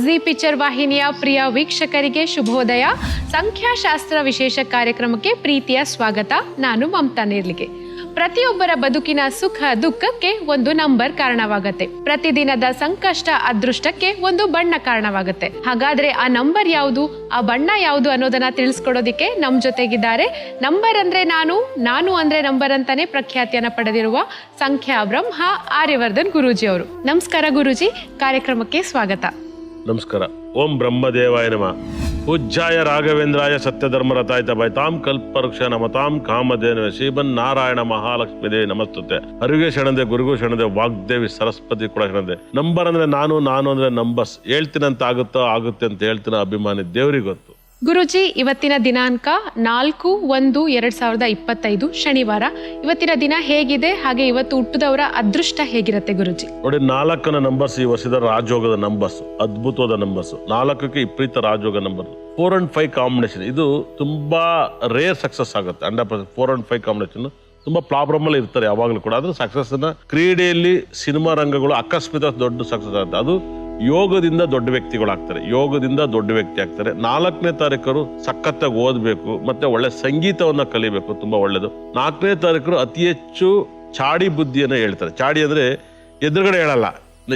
G picture ವಾಹಿನಿಯ ಪ್ರಿಯ ವೀಕ್ಷಕರಿಗೆ ಶುಭೋದಯ. ಸಂಖ್ಯಾಶಾಸ್ತ್ರ ವಿಶೇಷ ಕಾರ್ಯಕ್ರಮಕ್ಕೆ ಪ್ರೀತಿಯ ಸ್ವಾಗತ. ನಾನು ಮಮತಾ ನೇರ್ಲಿಗೆ. ಪ್ರತಿಯೊಬ್ಬರ ಬದುಕಿನ ಸುಖ ದುಃಖಕ್ಕೆ ಒಂದು ನಂಬರ್ ಕಾರಣವಾಗತ್ತೆ. ಪ್ರತಿದಿನದ ಸಂಕಷ್ಟ ಅದೃಷ್ಟಕ್ಕೆ ಒಂದು ಬಣ್ಣ ಕಾರಣವಾಗತ್ತೆ. ಹಾಗಾದ್ರೆ ಆ ನಂಬರ್ ಯಾವುದು, ಆ ಬಣ್ಣ ಯಾವುದು ಅನ್ನೋದನ್ನ ತಿಳಿಸ್ಕೊಡೋದಿಕ್ಕೆ ನಮ್ ಜೊತೆಗಿದ್ದಾರೆ. ನಂಬರ್ ಅಂದ್ರೆ ನಾನು ಅಂದ್ರೆ ನಂಬರ್ ಅಂತಾನೆ ಪ್ರಖ್ಯಾತಿಯನ್ನ ಪಡೆದಿರುವ ಸಂಖ್ಯಾ ಬ್ರಹ್ಮ ಆರ್ಯವರ್ಧನ್ ಗುರೂಜಿ ಅವರು. ನಮಸ್ಕಾರ ಗುರೂಜಿ, ಕಾರ್ಯಕ್ರಮಕ್ಕೆ ಸ್ವಾಗತ. ನಮಸ್ಕಾರ. ಓಂ ಬ್ರಹ್ಮದೇವಾಯ ನಮಃ. ಪೂಜ್ಯಾಯ ರಾಘವೇಂದ್ರಾಯ ಸತ್ಯಧರ್ಮರತಾಯ ಭಯತಾಂ ಕಲ್ಪವೃಕ್ಷ ನಮತಾಂ ಕಾಮಧೇನವೇ ಶ್ರೀಮನ್ ನಾರಾಯಣ ಮಹಾಲಕ್ಷ್ಮೀ ದೇವಿ ನಮಸ್ತುತೆ. ಅರುಗೆ ಶರಣದೆ, ಗುರುಗೂ ಶರಣದೆ, ವಾಗ್ದೇವಿ ಸರಸ್ವತಿ ಕೂಡ ಶರಣದೆ. ನಂಬರ್ ಅಂದ್ರೆ ನಾನು ಅಂದ್ರೆ ನಂಬರ್ಸ್. ಹೇಳ್ತೀನಂತ ಆಗುತ್ತೆ ಅಂತ ಹೇಳ್ತೀನ ಅಭಿಮಾನಿ ದೇವ್ರಿಗೆ ಗೊತ್ತು. ಗುರುಜಿ, ಇವತ್ತಿನ ದಿನಾಂಕ 4/1/2025 ಶನಿವಾರ. ಇವತ್ತಿನ ದಿನ ಹೇಗಿದೆ, ಹಾಗೆ ಇವತ್ತು ಹುಟ್ಟಿದವರ ಅದೃಷ್ಟ ಹೇಗಿರುತ್ತೆ ಗುರುಜಿ? ನೋಡಿ, 4ನ ನಂಬರ್ಸ್ ಈ ವರ್ಷದ ರಾಜಯೋಗದ ನಂಬರ್ಸ್, ಅದ್ಭುತವಾದ ನಂಬರ್ಸ್. 4ಕ್ಕೆ ವಿಪರೀತ ರಾಜಯೋಗ ನಂಬರ್. 4 and 5 ಕಾಂಬಿನೇಷನ್ ಇದು ತುಂಬಾ ರೇರ್ ಸಕ್ಸಸ್ ಆಗುತ್ತೆ. 100% 4 and 5 ಕಾಂಬಿನೇಷನ್ ತುಂಬಾ ಪ್ರಾಬ್ಲಮ್ ಅಲ್ಲಿ ಇರ್ತಾರೆ ಯಾವಾಗಲೂ ಕೂಡ. ಅದ್ರ ಸಕ್ಸಸ್ ನ ಕ್ರೀಡೆಯಲ್ಲಿ, ಸಿನಿಮಾ ರಂಗಗಳು ಅಕಸ್ಮಾತ್ ದೊಡ್ಡ ಸಕ್ಸಸ್ ಆಗುತ್ತೆ. ಅದು ಯೋಗದಿಂದ ದೊಡ್ಡ ವ್ಯಕ್ತಿಗಳಾಗ್ತಾರೆ, ಯೋಗದಿಂದ ದೊಡ್ಡ ವ್ಯಕ್ತಿ ಆಗ್ತಾರೆ. 4ನೇ ತಾರೀಕರು ಸಖತ್ತಾಗಿ ಓದ್ಬೇಕು, ಮತ್ತೆ ಒಳ್ಳೆ ಸಂಗೀತವನ್ನ ಕಲಿಬೇಕು, ತುಂಬಾ ಒಳ್ಳೇದು. 4ನೇ ತಾರೀಕರು ಅತಿ ಹೆಚ್ಚು ಚಾಡಿ ಬುದ್ಧಿಯನ್ನ ಹೇಳ್ತಾರೆ. ಚಾಡಿ ಅಂದ್ರೆ ಎದುರುಗಡೆ ಹೇಳಲ್ಲ,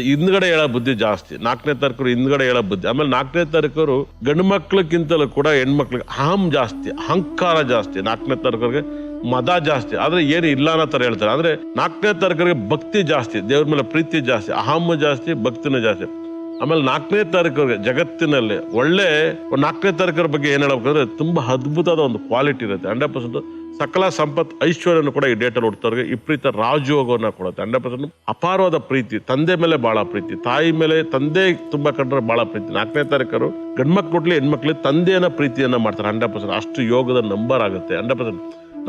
ಹಿಂದ್ಗಡೆ ಹೇಳೋ ಬುದ್ಧಿ ಜಾಸ್ತಿ. 4ನೇ ತಾರೀಕರು ಹಿಂದ್ಗಡೆ ಹೇಳೋ ಬುದ್ಧಿ. ಆಮೇಲೆ 4ನೇ ತಾರೀಕರು ಗಂಡು ಮಕ್ಳಕ್ಕಿಂತಲೂ ಕೂಡ ಹೆಣ್ಮಕ್ಳಿಗೆ ಅಹಂ ಜಾಸ್ತಿ, ಅಹಂಕಾರ ಜಾಸ್ತಿ. 4ನೇ ತಾರೀಕರಿಗೆ ಮದ ಜಾಸ್ತಿ, ಆದ್ರೆ ಏನು ಇಲ್ಲ ಅನ್ನೋ ತರ ಹೇಳ್ತಾರೆ. ಅಂದ್ರೆ 4ನೇ ತಾರೀಕರಿಗೆ ಭಕ್ತಿ ಜಾಸ್ತಿ, ದೇವ್ರ ಮೇಲೆ ಪ್ರೀತಿ ಜಾಸ್ತಿ, ಅಹಂ ಜಾಸ್ತಿ, ಭಕ್ತಿನೂ ಜಾಸ್ತಿ. ಆಮೇಲೆ 4ನೇ ತಾರೀಕರಿಗೆ ಜಗತ್ತಿನಲ್ಲಿ ಒಳ್ಳೆ 4ನೇ ತಾರೀಕರ ಬಗ್ಗೆ ಏನ್ ಹೇಳ್ಬೇಕಂದ್ರೆ ತುಂಬಾ ಅದ್ಭುತವಾದ ಒಂದು ಕ್ವಾಲಿಟಿ ಇರುತ್ತೆ. 100% ಸಕಲ ಸಂಪತ್ ಐಶ್ವರ್ಯನು ಕೂಡ ಈ ಡೇಟಲ್ಲಿ ಹುಡ್ತವ್ರಿಗೆ ವಿಪರೀತ ರಾಜಯೋಗವನ್ನ ಕೊಡುತ್ತೆ. 100% ಅಪಾರವಾದ ಪ್ರೀತಿ, ತಂದೆ ಮೇಲೆ ಬಹಳ ಪ್ರೀತಿ, ತಾಯಿ ಮೇಲೆ ತಂದೆ ತುಂಬಾ ಕಂಡ್ರೆ ಬಹಳ ಪ್ರೀತಿ. 4ನೇ ತಾರೀಕರು ಗಂಡ್ಮಕ್ಳು ಹುಟ್ಲಿ ಹೆಣ್ಮಕ್ಳು ತಂದೆಯನ್ನ ಪ್ರೀತಿಯನ್ನ ಮಾಡ್ತಾರೆ. 100% ಅಷ್ಟು ಯೋಗದ ನಂಬರ್ ಆಗುತ್ತೆ. 100%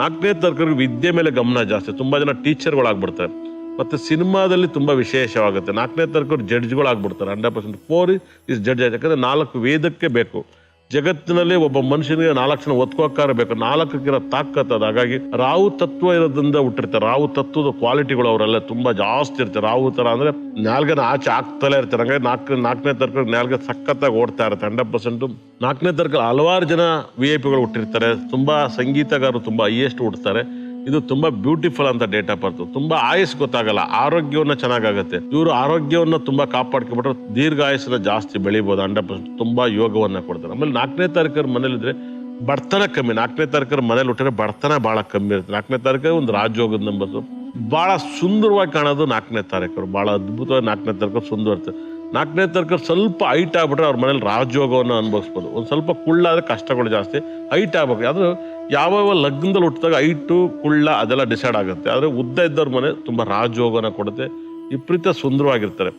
4ನೇ ತಾರೀಕರಿಗೆ ವಿದ್ಯೆ ಮೇಲೆ ಗಮನ ಜಾಸ್ತಿ, ತುಂಬಾ ಜನ ಟೀಚರ್ಗಳಾಗ್ಬಿಡ್ತಾರೆ. ಮತ್ತೆ ಸಿನಿಮಾದಲ್ಲಿ ತುಂಬಾ ವಿಶೇಷವಾಗುತ್ತೆ. 4ನೇ ತಾರೀಕು ಜಡ್ಜ್ಗಳಾಗ್ಬಿಡ್ತಾರೆ. 100% 4 ಇಸ್ ಜಡ್ಜ್. ಯಾಕಂದ್ರೆ 4 ವೇದಕ್ಕೆ ಬೇಕು. ಜಗತ್ತಿನಲ್ಲಿ ಒಬ್ಬ ಮನುಷ್ಯನಿಗೆ 4 ಜನ ಒತ್ಕೋಕಾರ ಬೇಕು. 4ಕ್ಕಿರೋ ತಾಕತ್ತದ. ಹಾಗಾಗಿ ರಾಹು ತತ್ವ ಇರೋದ್ರಿಂದ ಹುಟ್ಟಿರ್ತಾರೆ. ರಾಹು ತತ್ವದ ಕ್ವಾಲಿಟಿಗಳು ಅವರೆಲ್ಲ ತುಂಬಾ ಜಾಸ್ತಿ ಇರ್ತಾರೆ. ರಾಹು ತರ ಅಂದ್ರೆ ನಾಲ್ಗೆನ ಆಚೆ ಆಗ್ತಲೇ ಇರ್ತಾರೆ. ಹಾಗಾಗಿ 4ನೇ ತಾರೀಕು ನಾಲ್ಗೆ ಸಖತ್ತಾಗಿ ಓಡ್ತಾ ಇರುತ್ತೆ. 100%. 4ನೇ ತಾರೀಕು ಹಲವಾರು ಜನ VIP ಗಳು ಹುಟ್ಟಿರ್ತಾರೆ. ತುಂಬಾ ಸಂಗೀತಗಾರರು ತುಂಬಾ ಹೈಯೆಸ್ಟ್ ಹುಡ್ತಾರೆ. ಇದು ತುಂಬಾ ಬ್ಯೂಟಿಫುಲ್ ಅಂತ ಡೇಟ್ ಆಫ್ ಬರ್ತ್. ತುಂಬಾ ಆಯಸ್ ಗೊತ್ತಾಗಲ್ಲ, ಆರೋಗ್ಯವನ್ನ ಚೆನ್ನಾಗಾಗತ್ತೆ. ಇವರು ಆರೋಗ್ಯವನ್ನ ತುಂಬಾ ಕಾಪಾಡ್ಕೊಂಡ್ಬಿಟ್ರೆ ದೀರ್ಘ ಆಯಸ್ಸನ್ನ ಜಾಸ್ತಿ ಬೆಳಿಬಹುದು. 100% ತುಂಬಾ ಯೋಗವನ್ನ ಕೊಡ್ತಾರೆ. ಆಮೇಲೆ 4ನೇ ತಾರೀಕರ ಮನೇಲಿದ್ರೆ ಬಡತನ ಕಮ್ಮಿ. 4ನೇ ತಾರೀಕರ ಮನೇಲಿ ಹುಟ್ಟಿದ್ರೆ ಬಡತನ ಬಹಳ ಕಮ್ಮಿ ಇರುತ್ತೆ. 4ನೇ ತಾರೀಕು ಒಂದು ರಾಜಯೋಗದ ನಂಬರ್ಸು. ಬಹಳ ಸುಂದರವಾಗಿ ಕಾಣೋದು 4ನೇ ತಾರೀಕರು. ಬಹಳ ಅದ್ಭುತವಾಗಿ 4ನೇ ತಾರೀಕು ಸುಂದರ ಇರ್ತದೆ. 4ನೇ ತಾರೀಕು ಸ್ವಲ್ಪ ಹೈಟ್ ಆಗ್ಬಿಟ್ರೆ ಅವ್ರ ಮನೇಲಿ ರಾಜಯೋಗವನ್ನು ಅನುಭವಿಸ್ಬೋದು. ಒಂದು ಸ್ವಲ್ಪ ಕುಳ್ಳಾದ್ರೆ ಕಷ್ಟಗಳು ಜಾಸ್ತಿ. ಹೈಟ್ ಆಗ್ಬೇಕು. ಅದು ಯಾವ ಲಗ್ನದಲ್ಲಿ ಹುಟ್ಟಿದಾಗ ಹೈಟು ಕುಳ್ಳ ಅದೆಲ್ಲ ಡಿಸೈಡ್ ಆಗುತ್ತೆ. ಆದ್ರೆ ಉದ್ದ ಇದ್ದವ್ರ ಮನೆ ತುಂಬಾ ರಾಜಯೋಗನ ಕೊಡುತ್ತೆ. ವಿಪರೀತ ಸುಂದರವಾಗಿರ್ತಾರೆ.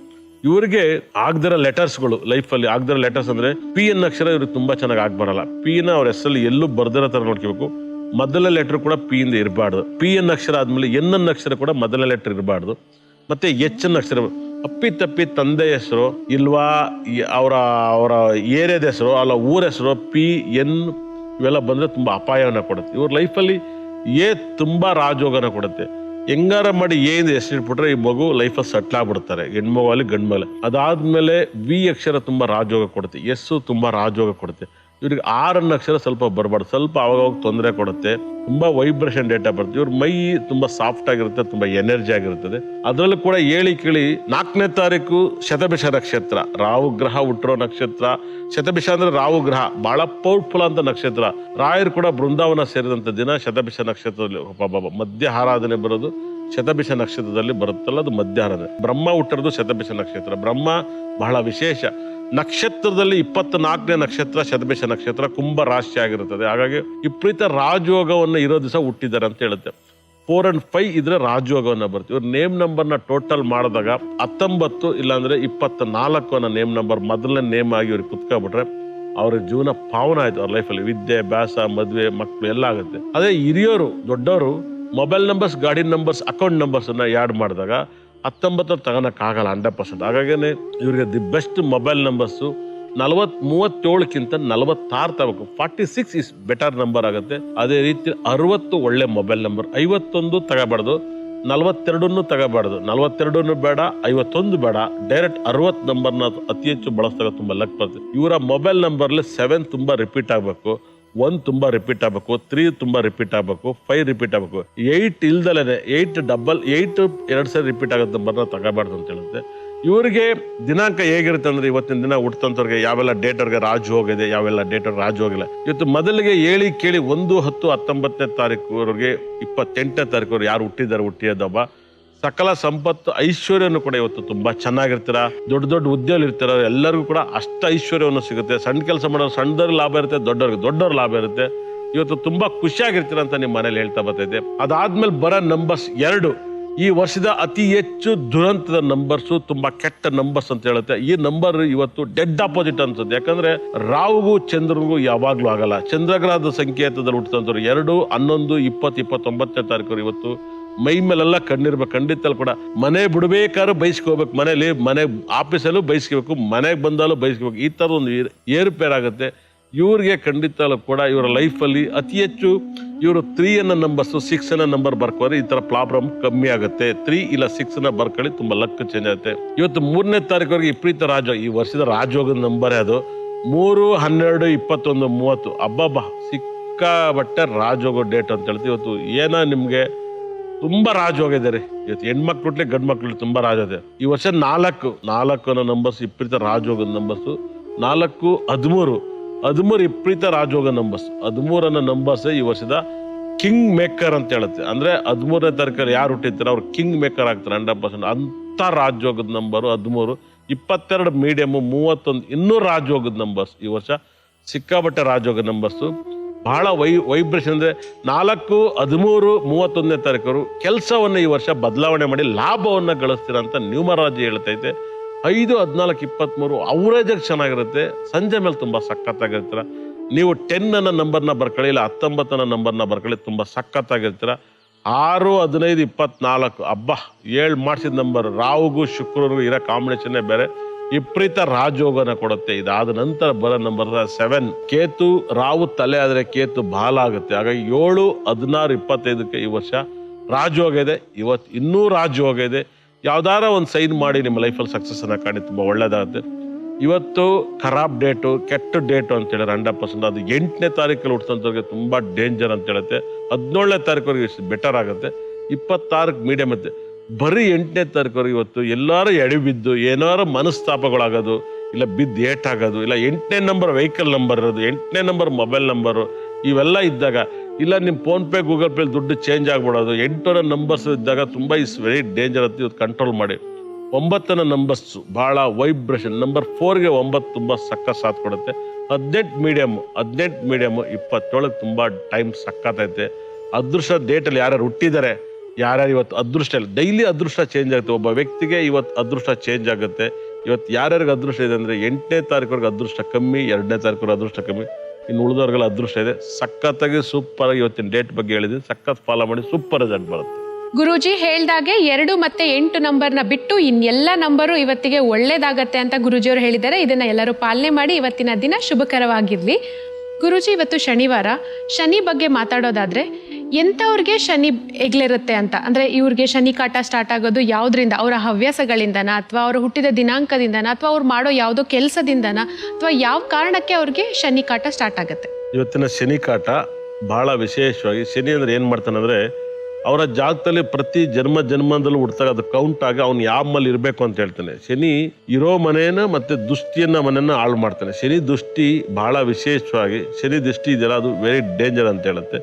ಇವರಿಗೆ ಆಗದಿರೋ ಲೆಟರ್ಸ್ಗಳು ಲೈಫಲ್ಲಿ ಆಗದಿರೋ ಲೆಟರ್ಸ್ ಅಂದ್ರೆ PN ಅಕ್ಷರ ಇವ್ರಿಗೆ ತುಂಬಾ ಚೆನ್ನಾಗಿ ಆಗ್ಬರಲ್ಲ. P-ನ ಅವ್ರ ಹೆಸರಲ್ಲಿ ಎಲ್ಲೂ ಬರ್ದಿರೋ ತರ ನೋಡ್ಕೋಬೇಕು. ಮೊದಲನೇ ಲೆಟರ್ ಕೂಡ P ಇಂದ ಇರಬಾರ್ದು. PN ಅಕ್ಷರ ಆದ್ಮೇಲೆ N ಅಕ್ಷರ ಕೂಡ ಮೊದಲನೇ ಲೆಟರ್ ಇರಬಾರ್ದು. ಮತ್ತೆ H ಅಕ್ಷರ ಅಪ್ಪಿ ತಂದೆ ಹೆಸರು ಇಲ್ವಾ ಅವರ ಏರಿಯಾದ ಹೆಸರು ಅಲ್ಲ ಊರ ಹೆಸರು PN ಇವೆಲ್ಲ ಬಂದ್ರೆ ತುಂಬಾ ಅಪಾಯವನ್ನ ಕೊಡುತ್ತೆ. ಇವ್ರ ಲೈಫಲ್ಲಿ ತುಂಬಾ ರಾಜಯೋಗನ ಕೊಡುತ್ತೆ. ಹೆಂಗಾರ ಮಾಡಿ ಏನ್ ಹೆಸರಿಟ್ಬಿಟ್ರೆ ಈ ಮಗು ಲೈಫಲ್ಲಿ ಸೆಟ್ಲ್ ಆಗ್ಬಿಡ್ತಾರೆ. ಹೆಣ್ಮಗು ಅಲ್ಲಿ ಗಂಡು ಮೇಲೆ. ಅದಾದ್ಮೇಲೆ V ಅಕ್ಷರ ತುಂಬಾ ರಾಜಯೋಗ ಕೊಡುತ್ತೆ. S ತುಂಬಾ ರಾಜಯೋಗ ಕೊಡುತ್ತೆ. ಇವ್ರಿಗೆ 6 ಅಕ್ಷರ ಸ್ವಲ್ಪ ಬರಬಾರ್ದು. ಸ್ವಲ್ಪ ಅವಾಗ ತೊಂದರೆ ಕೊಡುತ್ತೆ. ತುಂಬಾ ವೈಬ್ರೇಷನ್ ಡೇಟಾ ಬರುತ್ತೆ. ಇವ್ರ ಮೈ ತುಂಬಾ ಸಾಫ್ಟ್ ಆಗಿರುತ್ತೆ, ತುಂಬಾ ಎನರ್ಜಿ ಆಗಿರುತ್ತದೆ. ಅದರಲ್ಲೂ ಕೂಡ ಹೇಳಿ ಕೇಳಿ 4ನೇ ತಾರೀಕು ಶತಭಿಷ ನಕ್ಷತ್ರ, ರಾಹು ಗ್ರಹ ಹುಟ್ಟಿರೋ ನಕ್ಷತ್ರ. ಶತಭಿಷ ಅಂದ್ರೆ ರಾಹು ಗ್ರಹ ಬಹಳ ಪವರ್ಫುಲ್ ಅಂತ ನಕ್ಷತ್ರ. ರಾಯರು ಕೂಡ ಬೃಂದಾವನ ಸೇರಿದಂತ ದಿನ ಶತಭಿಷ ನಕ್ಷತ್ರದಲ್ಲಿ ಮಧ್ಯ ಆರಾಧನೆ ಬರೋದು ಶತಭಿಷ ನಕ್ಷತ್ರದಲ್ಲಿ ಬರುತ್ತಲ್ಲ, ಅದು ಮಧ್ಯ ಆರಾಧನೆ. ಬ್ರಹ್ಮ ಹುಟ್ಟಿರೋದು ಶತಭಿಷ ನಕ್ಷತ್ರ. ಬ್ರಹ್ಮ ಬಹಳ ವಿಶೇಷ ನಕ್ಷತ್ರದಲ್ಲಿ 24ನೇ ನಕ್ಷತ್ರ ಶತಭಿಷ ನಕ್ಷತ್ರ, ಕುಂಭ ರಾಶಿ ಆಗಿರುತ್ತದೆ. ಹಾಗಾಗಿ ವಿಪರೀತ ರಾಜಯೋಗವನ್ನ ಇರೋ ದಿವಸ ಹುಟ್ಟಿದ್ದಾರೆ ಅಂತ ಹೇಳುತ್ತೆ. 4 and 5 ಇದ್ರೆ ರಾಜಯೋಗವನ್ನ ಬರ್ತೀವಿ. ಇವ್ರ ನೇಮ್ ನಂಬರ್ನ ಟೋಟಲ್ ಮಾಡಿದಾಗ 19 ಇಲ್ಲಾಂದ್ರೆ 24 ಅನ್ನೋ ನೇಮ್ ನಂಬರ್ ಮೊದಲನೇ ನೇಮ್ ಆಗಿ ಇವ್ರಿಗೆ ಕುತ್ಕೊಬಿಟ್ರೆ ಅವ್ರ ಜೀವನ ಪಾವನ ಆಯ್ತು. ಅವ್ರ ಲೈಫಲ್ಲಿ ವಿದ್ಯೆ, ಅಭ್ಯಾಸ, ಮದ್ವೆ, ಮಕ್ಕಳು ಎಲ್ಲ ಆಗುತ್ತೆ. ಅದೇ ಹಿರಿಯೋರು ದೊಡ್ಡವರು ಮೊಬೈಲ್ ನಂಬರ್ಸ್, ಗಾಡಿ ನಂಬರ್ಸ್, ಅಕೌಂಟ್ ನಂಬರ್ಸ್ ಅನ್ನ ಆ್ಯಡ್ ಮಾಡಿದಾಗ 19 ತಗೊಳಕ್ಕಾಗಲ್ಲ 100%. ಹಾಗಾಗೇನೆ ಇವ್ರಿಗೆ ದಿ ಬೆಸ್ಟ್ ಮೊಬೈಲ್ ನಂಬರ್ಸು 37ಕ್ಕಿಂತ 46 ತಗೋಬೇಕು. 46 ಇಸ್ ಬೆಟರ್ ನಂಬರ್ ಆಗುತ್ತೆ. ಅದೇ ರೀತಿ 60 ಒಳ್ಳೆ ಮೊಬೈಲ್ ನಂಬರ್. 51 ತಗೋಬಾರ್ದು. 42 ತಗೋಬಾರ್ದು, 42 ಬೇಡ, 51 ಬೇಡ, ಡೈರೆಕ್ಟ್ 60 ನಂಬರ್ನ ಅತಿ ಹೆಚ್ಚು ಬಳಸಿದಾಗ ತುಂಬಾ ಲಕ್ ಬರ್ತದೆ. ಇವರ ಮೊಬೈಲ್ ನಂಬರ್ಲಿ 7 ತುಂಬಾ ರಿಪೀಟ್ ಆಗಬೇಕು, 1 ತುಂಬಾ ರಿಪೀಟ್ ಆಗಬೇಕು, 3 ತುಂಬಾ ರಿಪೀಟ್ ಆಗಬೇಕು, 5 ರಿಪೀಟ್ ಆಗಬೇಕು. 8 ಇಲ್ದಲೇನೆ 8 2 ಸರಿ ರಿಪೀಟ್ ಆಗೋ ನಂಬರ್ನ ತಗೋಬಾರ್ದು ಅಂತ ಹೇಳುತ್ತೆ. ಇವರಿಗೆ ದಿನಾಂಕ ಹೇಗಿರುತ್ತೆ ಅಂದ್ರೆ ಇವತ್ತಿನ ದಿನ ಹುಟ್ಟಂತವ್ರಿಗೆ ಯಾವೆಲ್ಲ ಡೇಟ್ ಅವ್ರಿಗೆ ರಾಜು ಹೋಗಿದೆ, ಯಾವೆಲ್ಲ ಡೇಟ್ ಅವ್ರಿಗೆ ರಾಜು ಹೋಗಿಲ್ಲ. ಇವತ್ತು ಮೊದಲಿಗೆ ಹೇಳಿ ಕೇಳಿ 1-10-19ನೇ ತಾರೀಕುವರೆಗೆ 28ನೇ ತಾರೀಕು ಯಾರು ಹುಟ್ಟಿದ್ದಾರೆ ಹುಟ್ಟಿಯೋದಬ್ಬ ಸಕಲ ಸಂಪತ್ತು ಐಶ್ವರ್ಯನು ಕೂಡ ಇವತ್ತು ತುಂಬಾ ಚೆನ್ನಾಗಿರ್ತೀರ. ದೊಡ್ಡ ದೊಡ್ಡ ಹುದ್ದೆಯಲ್ಲಿ ಇರ್ತೀರ, ಎಲ್ಲರಿಗೂ ಕೂಡ ಅಷ್ಟ ಐಶ್ವರ್ಯವನ್ನು ಸಿಗುತ್ತೆ. ಸಣ್ಣ ಕೆಲಸ ಮಾಡೋರು ಸಣ್ಣದವ್ರಿಗೆ ಲಾಭ ಇರುತ್ತೆ, ದೊಡ್ಡವ್ರ ಲಾಭ ಇರುತ್ತೆ. ಇವತ್ತು ತುಂಬಾ ಖುಷಿಯಾಗಿರ್ತೀರ ಅಂತ ನಿಮ್ಮ ಮನೇಲಿ ಹೇಳ್ತಾ ಬರ್ತೈತೆ. ಅದಾದ್ಮೇಲೆ ಬರೋ ನಂಬರ್ಸ್ 2 ಈ ವರ್ಷದ ಅತಿ ಹೆಚ್ಚು ದುರಂತದ ನಂಬರ್ಸು, ತುಂಬಾ ಕೆಟ್ಟ ನಂಬರ್ಸ್ ಅಂತ ಹೇಳುತ್ತೆ. ಈ ನಂಬರ್ ಇವತ್ತು ಡೆಡ್ ಆಪೋಸಿಟ್ ಅನ್ಸುತ್ತೆ. ಯಾಕಂದ್ರೆ ರಾಹುಗೂ ಚಂದ್ರನಿಗೂ ಯಾವಾಗ್ಲೂ ಆಗಲ್ಲ. ಚಂದ್ರಗ್ರಹದ ಸಂಕೇತದಲ್ಲಿ ಹುಟ್ಟುತ್ತಂತವ್ರು 2, 11, 20, 29ನೇ ತಾರೀಕು ಇವತ್ತು ಮೈ ಮೇಲೆಲ್ಲ ಕಣ್ಣಿರ್ಬೇಕು. ಖಂಡಿತ ಕೂಡ ಮನೆ ಬಿಡ್ಬೇಕಾದ್ರೂ ಬೈಸ್ಕೋಬೇಕು, ಮನೆ ಆಫೀಸಲ್ಲೂ ಬೈಸ್ಕೋಬೇಕು, ಮನೆಗೆ ಬಂದಾಲು ಬೈಸ್ಕೋಬೇಕು. ಈ ತರ ಒಂದು ಏರುಪೇರಾಗುತ್ತೆ. ಇವ್ರಿಗೆ ಖಂಡಿತ ಕೂಡ ಇವರ ಲೈಫಲ್ಲಿ ಅತಿ ಹೆಚ್ಚು ಇವರು 3 ಅನ್ನೋ ನಂಬರ್ಸ್ 6 ಅನ್ನೋ ನಂಬರ್ ಬರ್ಕೋದ್ರೆ ಈ ತರ ಪ್ರಾಬ್ಲಮ್ ಕಮ್ಮಿ ಆಗುತ್ತೆ. 3 ಇಲ್ಲ 6 ಬರ್ಕೊಳ್ಳಿ, ತುಂಬಾ ಲಕ್ ಚೇಂಜ್ ಆಗುತ್ತೆ. ಇವತ್ತು 3ನೇ ತಾರೀಕುವರೆಗೆ ವಿಪರೀತ ರಾಜಯೋಗ, ಈ ವರ್ಷದ ರಾಜಯೋಗದ ನಂಬರೇ ಅದು. 3, 12, 21, 30 ಅಬ್ಬಬ್ಬ ಸಿಕ್ಕಾಬಟ್ಟೆ ರಾಜಯೋಗ ಡೇಟ್ ಅಂತ ಹೇಳ್ತೀವಿ. ಇವತ್ತು ಏನೋ ನಿಮ್ಗೆ ತುಂಬಾ ರಾಜಯೋಗ ಇದೆ ರೀ. ಇವತ್ತು ಹೆಣ್ಮಕ್ಳು ಗಂಡು ಮಕ್ಳು ತುಂಬಾ ರಾಜ ಇದೆ. ಈ ವರ್ಷ 4 ಅನ್ನೋ ನಂಬರ್ಸ್ ವಿಪರೀತ ರಾಜಯೋಗದ ನಂಬರ್ಸ್. 4, 13 ವಿಪರೀತ ರಾಜಯೋಗ ನಂಬರ್ಸ್. 13 ಅನ್ನೋ ನಂಬರ್ಸ್ ಈ ವರ್ಷದ ಕಿಂಗ್ ಮೇಕರ್ ಅಂತ ಹೇಳುತ್ತೆ. ಅಂದ್ರೆ 13ನೇ ತಾರೀಕಲ್ಲಿ ಯಾರು ಹುಟ್ಟಿರ್ತಾರೆ ಅವ್ರು ಕಿಂಗ್ ಮೇಕರ್ ಆಗ್ತಾರೆ 100%. ಅಂತ ರಾಜಯೋಗದ ನಂಬರು 13. 22 ಮೀಡಿಯಮ್, 31 ಇನ್ನೂ ರಾಜಯೋಗದ ನಂಬರ್ಸ್. ಈ ವರ್ಷ ಸಿಕ್ಕಾಬಟ್ಟೆ ರಾಜಯೋಗ ನಂಬರ್ಸು. ಬಹಳ ವೈಬ್ರೇಷನ್ ಅಂದ್ರೆ 4, 13, 31ನೇ ತಾರೀಕು ಕೆಲಸವನ್ನ ಈ ವರ್ಷ ಬದಲಾವಣೆ ಮಾಡಿ ಲಾಭವನ್ನ ಗಳಿಸ್ತೀರ ಅಂತ ನ್ಯೂಮರಾಜಿ ಹೇಳ್ತೈತೆ. 5, 14, 23 ಅವರೇಜ್ ಚೆನ್ನಾಗಿರುತ್ತೆ. ಸಂಜೆ ಮೇಲೆ ತುಂಬಾ ಸಖತ್ತಾಗಿರ್ತೀರ. ನೀವು 10 ಅನ್ನೋ ನಂಬರ್ನ ಬರ್ಕೊಳ್ಳಿ, ಇಲ್ಲ 19 ಅನ್ನೋ ನಂಬರ್ನ ಬರ್ಕೊಳ್ಳಿ, ತುಂಬಾ ಸಖತ್ತಾಗಿರ್ತೀರ. 6, 15, 24 ಹಬ್ಬ 7 ಮಾಡಿಸಿದ ನಂಬರ್. ರಾಹುಗೂ ಶುಕ್ರರಿಗೂ ಇರೋ ಕಾಂಬಿನೇಷನ್ನೇ ಬೇರೆ, ವಿಪರೀತ ರಾಜಯೋಗನ ಕೊಡುತ್ತೆ. ಇದಾದ ನಂತರ ಬರೋ ನಂಬರ್ 7 ಕೇತು. ರಾಹು ತಲೆ ಆದ್ರೆ ಕೇತು ಬಾಲ ಆಗುತ್ತೆ. ಹಾಗಾಗಿ 7, 16, 25ಕ್ಕೆ ಈ ವರ್ಷ ರಾಜಯೋಗ ಇದೆ. ಇವತ್ತು ಇನ್ನೂ ರಾಜಯೋಗ ಇದೆ. ಯಾವ್ದಾರ ಒಂದು ಸೈನ್ ಮಾಡಿ ನಿಮ್ಮ ಲೈಫಲ್ಲಿ ಸಕ್ಸಸ್ ಅನ್ನ ಕಾಣಿ, ತುಂಬಾ ಒಳ್ಳೇದಾಗುತ್ತೆ. ಇವತ್ತು ಖರಾಬ್ ಡೇಟು, ಕೆಟ್ಟ ಡೇಟು ಅಂತ ಹೇಳಿದ್ರೆ 100%. ಅದು 8ನೇ ತಾರೀಕಲ್ಲಿ ಹುಟ್ಟಂತವ್ರಿಗೆ ತುಂಬಾ ಡೇಂಜರ್ ಅಂತ ಹೇಳುತ್ತೆ. 17ನೇ ತಾರೀಕುವರೆಗೆ ಬೆಟರ್ ಆಗುತ್ತೆ. 26ಕ್ಕೆ ಮೀಡಿಯಂ ಇರುತ್ತೆ. ಬರೀ 8ನೇ ತಾರೀಕುವರೆಗೆ ಇವತ್ತು ಎಲ್ಲಾರು ಎಡಿಬಿದ್ದು ಏನಾರು ಮನಸ್ತಾಪಗಳಾಗೋದು, ಇಲ್ಲ ಬಿದ್ದು ಏಟಾಗೋದು, ಇಲ್ಲ 8ನೇ ನಂಬರ್ ವೆಹಿಕಲ್ ನಂಬರ್ ಇರೋದು, 8ನೇ ನಂಬರ್ ಮೊಬೈಲ್ ನಂಬರು, ಇವೆಲ್ಲ ಇದ್ದಾಗ, ಇಲ್ಲ ನಿಮ್ಮ ಫೋನ್ ಪೇ ಗೂಗಲ್ ಪೇ ದುಡ್ಡು ಚೇಂಜ್ ಆಗ್ಬಿಡೋದು, 8 ನಂಬರ್ಸ್ ಇದ್ದಾಗ ತುಂಬಾ ಇಸ್ ವೆರಿ ಡೇಂಜರ್ ಅಂತ ಇವತ್ತು ಕಂಟ್ರೋಲ್ ಮಾಡಿ. 9ನೇ ನಂಬರ್ಸ್ ಬಹಳ ವೈಬ್ರೇಷನ್. ನಂಬರ್ 4ಗೆ 9 ತುಂಬಾ ಸಕ್ಕ ಸಾಥ್ ಕೊಡುತ್ತೆ. 18 ಮೀಡಿಯಮ್, 27 ತುಂಬಾ ಟೈಮ್ ಸಕ್ಕತ್ತೈತೆ. ಅದೃಷ್ಟ ಡೇಟಲ್ಲಿ ಯಾರ್ಯಾರು ಹುಟ್ಟಿದ್ದಾರೆ, ಯಾರ್ಯಾರು ಇವತ್ತು ಅದೃಷ್ಟ ಇಲ್ಲ, ಡೈಲಿ ಅದೃಷ್ಟ ಚೇಂಜ್ ಆಗುತ್ತೆ. ಒಬ್ಬ ವ್ಯಕ್ತಿಗೆ ಇವತ್ತು ಅದೃಷ್ಟ ಚೇಂಜ್ ಆಗುತ್ತೆ. ಇವತ್ತು ಯಾರ್ಯಾರಿಗೆ ಅದೃಷ್ಟ ಇದೆ ಅಂದ್ರೆ 8ನೇ ತಾರೀಕುವರೆಗೆ ಅದೃಷ್ಟ ಕಮ್ಮಿ, 2ನೇ ತಾರೀಕುವರೆಗೆ ಅದೃಷ್ಟ ಕಮ್ಮಿ, ಇನ್ನು ಉಳಿದವ್ರಿಗೆಲ್ಲ ಅದೃಷ್ಟ ಇದೆ. ಸಖತ್ತಾಗಿ ಸೂಪರ್ ಆಗಿ ಇವತ್ತಿನ ಡೇಟ್ ಬಗ್ಗೆ ಹೇಳಿದ್ದೀನಿ. ಸಖತ್ ಫಾಲೋ ಮಾಡಿ, ಸೂಪರ್ ರಿಸಲ್ಟ್ ಬರುತ್ತೆ. ಗುರೂಜಿ ಹೇಳ್ದಾಗೆ 2 ಮತ್ತೆ 8 ನಂಬರ್ನ ಬಿಟ್ಟು ಇನ್ನೆಲ್ಲ ನಂಬರು ಇವತ್ತಿಗೆ ಒಳ್ಳೇದಾಗತ್ತೆ ಅಂತ ಗುರೂಜಿಯವರು ಹೇಳಿದ್ದಾರೆ. ಇದನ್ನ ಎಲ್ಲರೂ ಪಾಲನೆ ಮಾಡಿ ಇವತ್ತಿನ ದಿನ ಶುಭಕರವಾಗಿರ್ಲಿ. ಗುರೂಜಿ, ಇವತ್ತು ಶನಿವಾರ. ಶನಿ ಬಗ್ಗೆ ಮಾತಾಡೋದಾದ್ರೆ ಎಂಥವ್ರಿಗೆ ಶನಿ ಎಗ್ಲಿರುತ್ತೆ ಅಂತ, ಅಂದ್ರೆ ಇವ್ರಿಗೆ ಶನಿ ಕಾಟ ಸ್ಟಾರ್ಟ್ ಆಗೋದು ಯಾವ್ದ್ರಿಂದ? ಅವರ ಹವ್ಯಾಸಗಳಿಂದನ, ಅಥವಾ ಅವರು ಹುಟ್ಟಿದ ದಿನಾಂಕದಿಂದನ, ಅಥವಾ ಅವ್ರು ಮಾಡೋ ಯಾವುದೋ ಕೆಲಸದಿಂದನ, ಅಥವಾ ಯಾವ ಕಾರಣಕ್ಕೆ ಅವ್ರಿಗೆ ಶನಿ ಕಾಟ ಸ್ಟಾರ್ಟ್ ಆಗುತ್ತೆ? ಇವತ್ತಿನ ಶನಿ ಕಾಟ ಬಹಳ ವಿಶೇಷವಾಗಿ, ಶನಿ ಅಂದ್ರೆ ಏನ್ ಮಾಡ್ತಾನಂದ್ರೆ ಅವರ ಜಾಗದಲ್ಲಿ ಪ್ರತಿ ಜನ್ಮದಲ್ಲೂ ಹುಡ್ತಾಗ ಅದು ಕೌಂಟ್ ಆಗಿ ಅವ್ನು ಯಾವ ಮನೇಲಿ ಇರ್ಬೇಕು ಅಂತ ಹೇಳ್ತಾನೆ. ಶನಿ ಇರೋ ಮನೇನ ಮತ್ತೆ ದೃಷ್ಟಿಯನ್ನ ಮನೆಯನ್ನ ಹಾಳು ಮಾಡ್ತಾನೆ. ಶನಿ ದೃಷ್ಟಿ ಬಹಳ ವಿಶೇಷವಾಗಿ, ಶನಿ ದೃಷ್ಟಿ ಇದೆಯಲ್ಲ ಅದು ವೆರಿ ಡೇಂಜರ್ ಅಂತ ಹೇಳುತ್ತೆ.